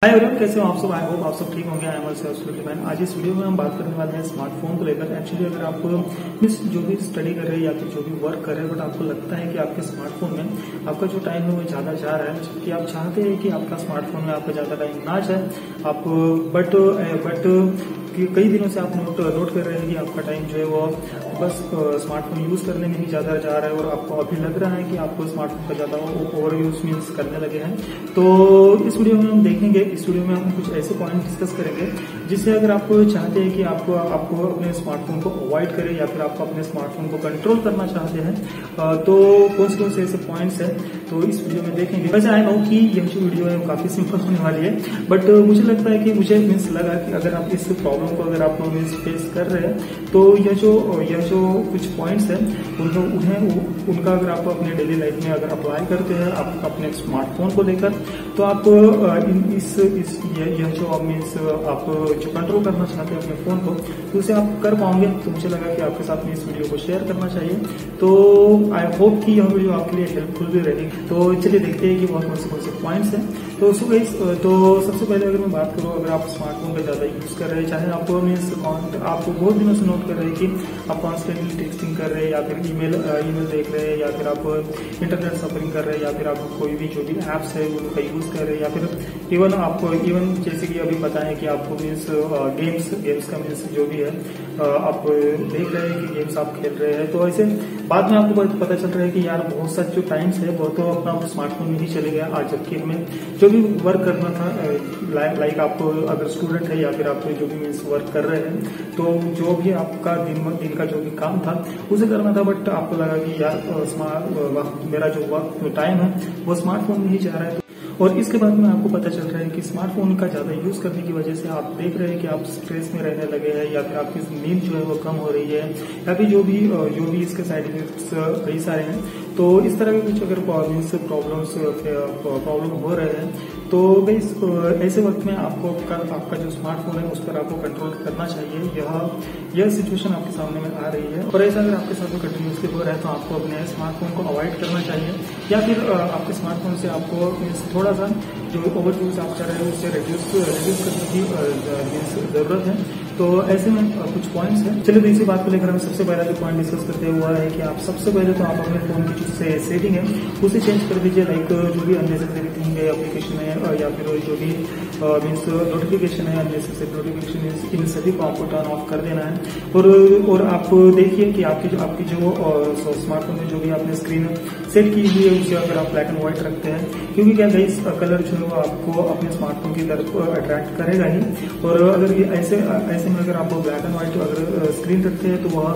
Hi everyone, कैसे हो आप सब। आई होप आप सब ठीक होंगे। I am also absolutely fine. आज इस वीडियो में हम बात करने वाले हैं स्मार्टफोन को लेकर। एक्चुअली अगर आप जो भी स्टडी कर रहे हैं या फिर जो भी वर्क कर रहे हैं, बट आपको लगता है कि आपके स्मार्टफोन में आपका जो टाइम है वो ज्यादा जा रहा है, जबकि आप चाहते हैं कि आपका स्मार्टफोन में आपका ज्यादा टाइम ना जाए, आप बट कई दिनों से आप नोट कर रहे हैं कि आपका टाइम जो है वो बस स्मार्टफोन यूज करने में ही ज्यादा जा रहा है और आपको अभी लग रहा है कि आपको स्मार्टफोन का ज्यादा ओवर यूज मीन्स करने लगे हैं। तो इस वीडियो में हम देखेंगे, इस वीडियो में हम कुछ ऐसे पॉइंट डिस्कस करेंगे जिससे अगर आप चाहते हैं कि आपको अपने स्मार्टफोन को अवॉइड करें या फिर आपको अपने स्मार्टफोन को कंट्रोल करना चाहते हैं, तो कौन से ऐसे पॉइंट्स हैं तो इस वीडियो में देखेंगे। वैसे आई नो कि यह जो वीडियो है वो काफी सिंपल होने वाली है, बट मुझे लगता है कि मुझे मीन्स लगा कि अगर आप इस प्रॉब्लम को अगर आप मीन्स फेस कर रहे हैं तो यह जो कुछ पॉइंट्स हैं उनका अगर आप अपने डेली लाइफ में अगर अप्लाई करते हैं आप अपने स्मार्टफोन को लेकर, तो आप यह जो मीन्स आप जो कंट्रोल करना चाहते हैं अपने फोन को, तो उसे आप कर पाओगे। तो मुझे लगा कि आपके साथ में इस वीडियो को शेयर करना चाहिए। तो आई होप कि यह वीडियो आपके लिए हेल्पफुल भी रहेगी। तो चलिए देखते हैं कि वह कौन से पॉइंट्स हैं। तो सबसे पहले अगर मैं बात करूं, अगर आप स्मार्टफोन का ज्यादा यूज कर रहे हैं, चाहे आप मीन्स आप बहुत दिनों से नोट कर रहे हैं कि आप कॉन्स्टेंटली टेक्सटिंग कर रहे हैं या फिर ईमेल देख रहे हैं या फिर आप इंटरनेट सफरिंग कर रहे हैं या फिर आप कोई भी जो भी एप्स है उनका यूज कर रहे हैं या फिर इवन जैसे कि अभी पता है कि आपको मीन्स गेम्स का मीन्स जो भी है आप देख रहे हैं कि गेम्स आप खेल रहे हैं, तो ऐसे बाद में आपको पता चल रहा है कि यार बहुत सा जो टाइम्स है वो तो अपना स्मार्टफोन में ही चले गया। आज जबकि हमें जो भी वर्क करना था, लाइक आप अगर स्टूडेंट है या फिर आप जो भी मीन्स वर्क कर रहे हैं, तो जो भी आपका दिन का जो भी काम था उसे करना था, बट आपको लगा कि यार मेरा जो वर्क टाइम है वो स्मार्टफोन में ही जा रहा है। और इसके बाद में आपको पता चल रहा है कि स्मार्टफोन का ज्यादा यूज करने की वजह से आप देख रहे हैं कि आप स्ट्रेस में रहने लगे हैं या फिर आपकी नींद जो है वो कम हो रही है या फिर जो भी इसके साइड इफेक्ट्स कई सारे हैं। तो इस तरह के कुछ अगर प्रॉब्लम हो रहे हैं तो ऐसे वक्त में आपका जो स्मार्टफोन है उस पर आपको कंट्रोल करना चाहिए। यह सिचुएशन आपके सामने में आ रही है और ऐसा अगर आपके साथ कंटिन्यूसली हो रहा है तो आपको अपने स्मार्टफोन को अवॉइड करना चाहिए या फिर आपके स्मार्टफोन से आपको थोड़ा सा जो ओवर यूज आप कर रहे हैं उससे रिड्यूस करने की जरूरत है। तो ऐसे में कुछ पॉइंट्स हैं। चलिए, तो इसी बात को लेकर हम सबसे पहला जो पॉइंट डिस्कस करते हुआ है कि आप सबसे पहले तो आप अपने फोन की जो सेटिंग है उसे चेंज कर दीजिए। लाइक जो भी अननेसेसरी थिंग है, एप्लीकेशन है या फिर जो भी मीन्स नोटिफिकेशन है, अननेसेसरी नोटिफिकेशन, इन सभी को आपको टर्न ऑफ कर देना है। और आप देखिए कि आपकी जो स्मार्टफोन में जो भी आपने स्क्रीन सेट की हुई है उसे अगर आप ब्लैक एंड व्हाइट रखते हैं, क्योंकि क्या गाइस कलर जो है आपको अपने स्मार्टफोन की तरफ अट्रैक्ट करेगा ही। और अगर ये ऐसे में अगर आप ब्लैक एंड व्हाइट अगर स्क्रीन रखते हैं तो वह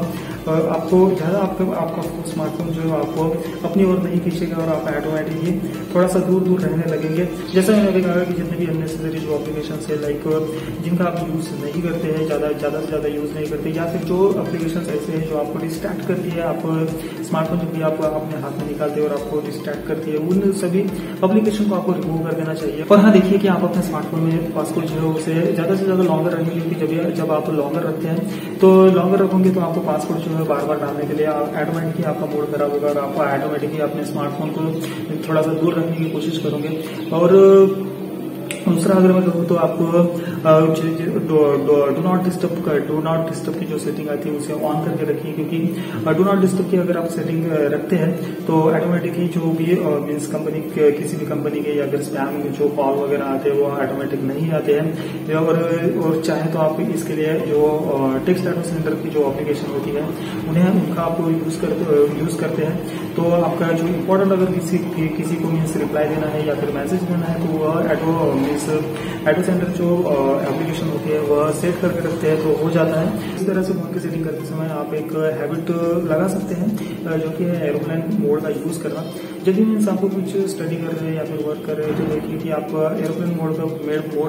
आपको ज्यादा आपका स्मार्टफोन जो है आपको अपनी ओर नहीं खींचेगा और आप ऑटोमेटिकली थोड़ा सा दूर रहने लगेंगे। जैसा मैंने अभी कहा कि जितने भी अननेसेसरी जो एप्लीकेशन है, लाइक जिनका आप यूज नहीं करते हैं, ज्यादा से ज्यादा यूज नहीं करते, या फिर जो एप्लीकेशन ऐसे हैं जो आपको डिस्ट्रैक्ट करती है, आप स्मार्टफोन जब भी आप अपने हाथ में निकालते हैं और आपको डिस्ट्रैक्ट करती है, उन सभी एप्लीकेशन को आपको रिमूव कर देना चाहिए। और हाँ, देखिए कि आप अपने स्मार्टफोन में पासवर्ड जो है उसे ज्यादा से ज्यादा लॉन्गर रखेंगे, क्योंकि जब आप लॉन्गर रखते हैं तो लॉन्गर रखोगे तो आपको पासवर्ड जो है बार डालने के लिए ऑटोमेटिकली आपका मूड खराब होगा और आप ऑटोमेटिकली अपने स्मार्टफोन को थोड़ा सा दूर रखने की कोशिश करोगे। और दूसरा अगर मैं कहूँ तो आपको डू नॉट डिस्टर्ब की जो सेटिंग आती है उसे ऑन करके रखिए, क्योंकि डू नॉट डिस्टर्ब की अगर आप सेटिंग रखते हैं तो ऑटोमेटिकली जो भी मीन्स किसी भी कंपनी के या फिर स्पैम जो कॉल वगैरह आते हैं वो ऑटोमेटिक नहीं आते हैं। और चाहे तो आप इसके लिए जो टेक्स्ट डाटा सेंटर की जो एप्लीकेशन होती है उनका आप यूज करते हैं, तो आपका जो इम्पोर्टेंट अगर किसी को मीन्स रिप्लाई देना है या फिर मैसेज देना है तो वह एटो सेंटर जो एप्लीकेशन होती है वह सेट करके रखते हैं तो हो जाता है। इस तरह से फोन की सेटिंग करते समय आप एक हैबिट लगा सकते हैं जो कि है एरोप्लेन मोड का यूज करना। जब भी मीन्स आपको कुछ स्टडी कर रहे हैं या फिर वर्क कर रहे हैं तो देखिए कि आप एरोप्लेन मोड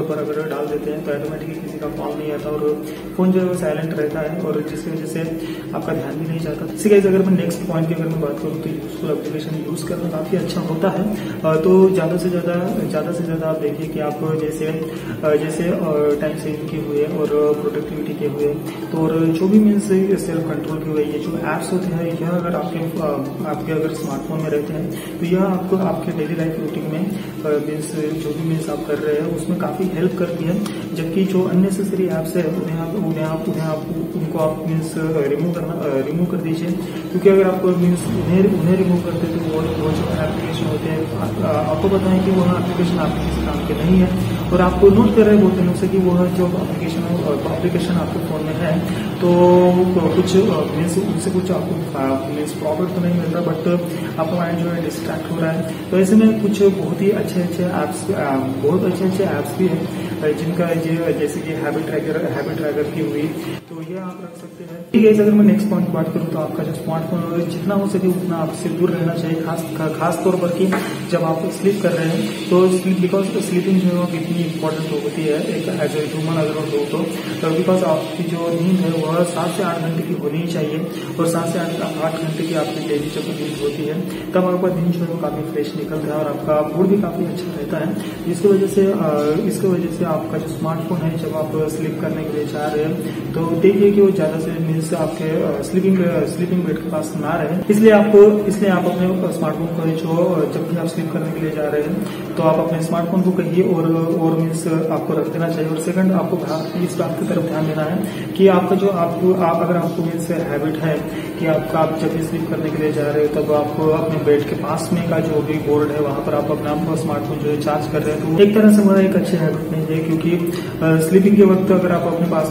पर अगर डाल देते हैं तो ऑटोमेटिकली किसी का कॉल नहीं आता और फोन जो है वो साइलेंट रहता है और जिसकी वजह से आपका ध्यान भी नहीं जाता। इसी गाइस, अगर मैं नेक्स्ट पॉइंट की अगर मैं बात करूँ तो यूजफुल एप्लीकेशन यूज करना काफी अच्छा होता है। तो ज्यादा से ज्यादा आप देखिए कि आप जैसे टाइम सेविंग के हुए और प्रोडक्टिविटी के हुए, तो और जो भी मीन्स सेल्फ कंट्रोल के हुए ये जो एप्स होते हैं, यह अगर आपके अगर स्मार्टफोन में रहते हैं तो यह आपको आपके डेली लाइफ रूटीन में मीन्स जो भी मीन्स आप कर रहे हैं उसमें काफी हेल्प करती है। जबकि जो अननेसेसरी एप्स है उन्हें आप उनको आप मीन्स रिमूव कर दीजिए, क्योंकि अगर आप मीन्स उन्हें रिमूव करते तो वो जो एप्लीकेशन होते हैं आपको पता है कि वह एप्लीकेशन आपके किसी काम के नहीं है, और आपको नोट कर रहे बहुत दिनों से कि वह जो एप्लीकेशन आपके फोन में है तो कुछ मीन्स उनसे कुछ आपको मीन्स प्रॉफिट तो नहीं मिल रहा, बट आपका माइंड जो है डिस्ट्रैक्ट हो रहा है। तो ऐसे में कुछ बहुत ही अच्छे अच्छे ऐप्स भी हैं जिनका जैसे कि हैबिट ट्रैकर की हुई, तो ये आप रख सकते हैं। ठीक है, अगर मैं नेक्स्ट पॉइंट बात करूँ तो आपका जो स्मार्टफोन है जितना हो सके उतना आपसे दूर रहना चाहिए, खास तौर पर कि जब आप स्लीप कर रहे हैं तो बिकॉज स्लीपिंग जो है इतनी इंपॉर्टेंट होती है एक एज ए ह्यूमन अगर हम लोग तो बिकॉज आपकी जो नींद है वह 7 से 8 घंटे की होनी ही चाहिए, और 7 से 8 घंटे की आपकी डेली जब नींद होती है तब आपका दिन जो है वो काफी फ्रेश निकलता है और आपका मूड भी काफी अच्छा रहता है। इसकी वजह से आपका जो स्मार्टफोन है जब आप स्लीप करने के लिए जा रहे हैं तो देखिए कि वो ज्यादा से मीन्स आपके स्लीपिंग बेड के पास ना रहे। इसलिए आप अपने स्मार्टफोन को जो जब भी आप स्लीप करने के लिए जा रहे हैं तो आप अपने स्मार्टफोन को कहिए और मीन्स आपको रख देना चाहिए। और सेकंड, आपको इस बात की तरफ ध्यान देना है कि आपका जो अगर आपको मीन्स हैबिट है कि आप जब भी स्लीप करने के लिए जा रहे हो तब आप अपने बेड के पास में का जो भी बोर्ड है वहां पर आप अपना स्मार्टफोन जो है चार्ज कर रहे हैं, तो एक तरह से वह एक अच्छी हैबिट नहीं है, क्योंकि स्लीपिंग के वक्त अगर आप अपने पास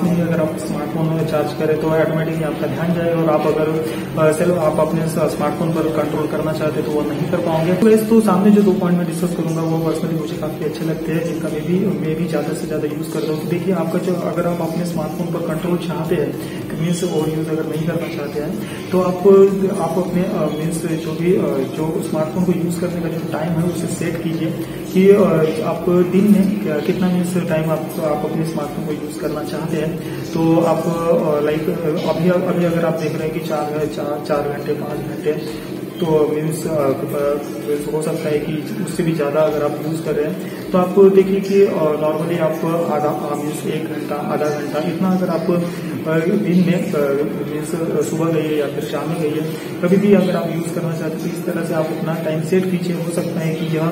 में ही अगर आप स्मार्टफोन चार्ज करें तो ऑटोमेटिकली आपका ध्यान जाए, और आप अगर चलो आप अपने स्मार्टफोन पर कंट्रोल करना चाहते तो वो नहीं कर पाओगे। तो सामने जो 2 पॉइंट मैं डिस्कस करूंगा वो पर्सनली मुझे काफी अच्छे लगते हैं, जिनका मैं भी ज्यादा से ज्यादा यूज करता हूँ। देखिए, आपका जो अगर आप अपने स्मार्टफोन पर कंट्रोल चाहते हैं मीन्स ओवर यूज अगर नहीं करना चाहते हैं तो आप अपने मीन्स जो स्मार्टफोन को यूज करने का जो टाइम है उसे सेट कीजिए कि आप दिन में कितना मीन्स टाइम आप अपने स्मार्टफोन को यूज करना चाहते हैं। तो आप लाइक अभी अगर आप देख रहे हैं कि 4 घंटे 5 घंटे तो मीन्स हो सकता है कि उससे भी ज्यादा अगर आप यूज कर रहे हैं तो आप देखिए कि नॉर्मली आप मीन्स 1 घंटा आधा घंटा इतना अगर आप दिन में मीन्स सुबह गई है या फिर शाम में गई है कभी भी अगर आप यूज करना चाहते हैं तो इस तरह से आप अपना टाइम सेट कीजिए। हो सकता है कि यह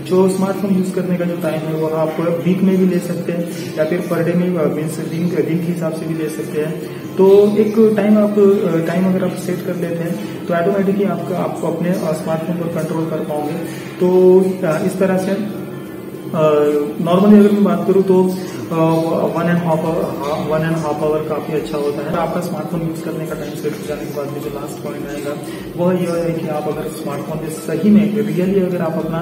जो स्मार्टफोन यूज करने का जो टाइम है वह आप वीक में भी ले सकते हैं या फिर पर डे में मीन्स दिन के हिसाब से भी ले सकते हैं। तो एक टाइम अगर आप सेट कर लेते हैं तो ऑटोमेटिकली आप अपने स्मार्टफोन पर कंट्रोल कर पाओगे। तो इस तरह से नॉर्मली अगर मैं बात करूं तो 1.5 आवर काफी अच्छा होता है। आपका स्मार्टफोन यूज करने का टाइम सेट हो जाने के बाद में जो लास्ट पॉइंट आएगा वह यह है कि आप अगर स्मार्टफोन में सही में रियली अगर आप अपना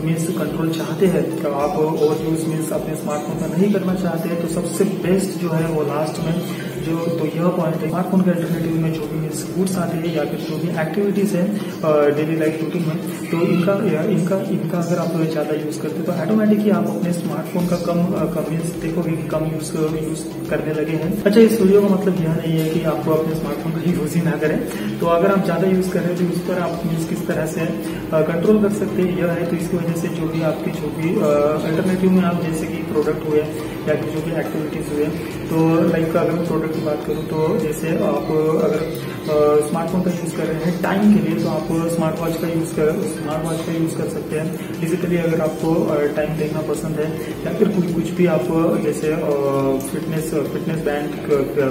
मीन्स कंट्रोल चाहते हैं तो आप ओवर यूज मीन्स अपने स्मार्टफोन का नहीं करना चाहते हैं तो सबसे बेस्ट जो है वो लास्ट में तो यह पॉइंट है स्मार्टफोन के अल्टरनेटिव में जो भी मीन्स गुड्स आते हैं या फिर जो भी एक्टिविटीज है डेली लाइफ रूटीन में तो इनका अगर आप ज्यादा यूज करते हैं तो ऑटोमेटिकली आप अपने स्मार्टफोन का कम मीन्स देखोगे कि कम यूज करने लगे हैं। अच्छा, इस वीडियो का मतलब यह नहीं है कि आपको अपने स्मार्टफोन का यूज ही ना करें, तो अगर आप ज्यादा यूज कर रहे हैं तो उस पर आप मीन्स किस तरह से कंट्रोल कर सकते हैं यह है। तो इसकी वजह से जो भी अल्टरनेटिव में आप जैसे कि प्रोडक्ट हुए या फिर जो भी एक्टिविटीज हुए तो लाइक अगर मैं प्रोडक्ट की बात करूं तो जैसे आप अगर स्मार्टफोन का यूज कर रहे हैं टाइम के लिए तो आप स्मार्ट वॉच का यूज कर सकते हैं। बेसिकली अगर आपको टाइम देखना पसंद है या फिर कुछ भी आप जैसे फिटनेस बैंड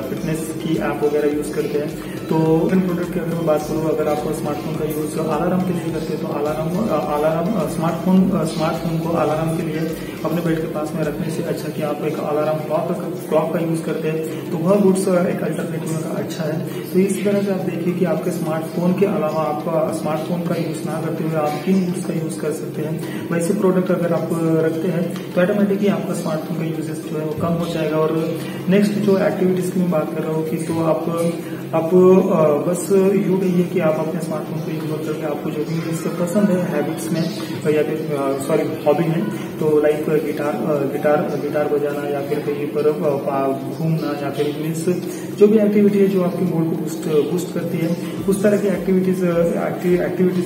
फिटनेस की ऐप वगैरह यूज करते हैं तो इन प्रोडक्ट की अगर मैं बात करूँ अगर आप स्मार्टफोन का यूज अलार्म के लिए करते हैं तो अलार्म स्मार्टफोन को अलार्म के लिए अपने बेड के पास में रखने से अच्छा कि आप एक अलार्म क्लॉक का यूज करते हैं तो वह गुड्स एक अल्टरनेटिव का अच्छा है। तो इस तरह से आप देखिए कि आपके स्मार्टफोन के अलावा आपका स्मार्टफोन का यूज ना करते हुए आप किन गुड्स का यूज कर सकते हैं। वैसे प्रोडक्ट अगर आप रखते हैं तो ऑटोमेटिकली आपका स्मार्टफोन का यूजेस जो है वो कम हो जाएगा। और नेक्स्ट जो एक्टिविटीज की मैं बात कर रहा हूँ कि तो आप बस यूं कहिए कि आप अपने स्मार्टफोन को यूज करके आपको जो भी इससे पसंद है हैबिट्स में या फिर हॉबी में तो लाइक गिटार बजाना या फिर कहीं पर घूमना या फिर मीन्स जो भी एक्टिविटी है जो आपकी मूड को बूस्ट करती है उस तरह की एक्टिविटीज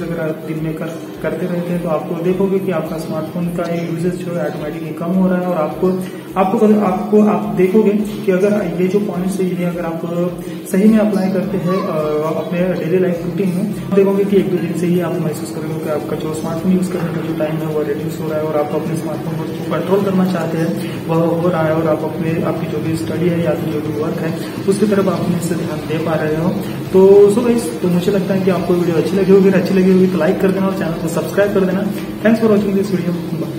अगर आप दिन में करते रहते हैं तो आपको देखोगे कि आपका स्मार्टफोन का यूजेस जो है ऑटोमेटिकली कम हो रहा है और आपको आप देखोगे कि अगर ये जो पॉइंट्स है ये अगर आप सही में अप्लाई करते हैं अपने डेली लाइफ रूटीन में, देखोगे कि 1-2 दिन से ही आप महसूस करोगे कि आपका जो स्मार्टफोन यूज करने का जो टाइम है वो रिड्यूस हो रहा है और आप अपने स्मार्टफोन को कंट्रोल करना चाहते हैं वह हो रहा है और आप आपकी जो भी स्टडी है या फिर जो भी वर्क है उसकी तरफ आप अपने से ध्यान दे पा रहे हो। तो मुझे लगता है कि आपको वीडियो अच्छी लगी होगी तो लाइक कर देना और चैनल को सब्सक्राइब कर देना। Thanks for watching this video.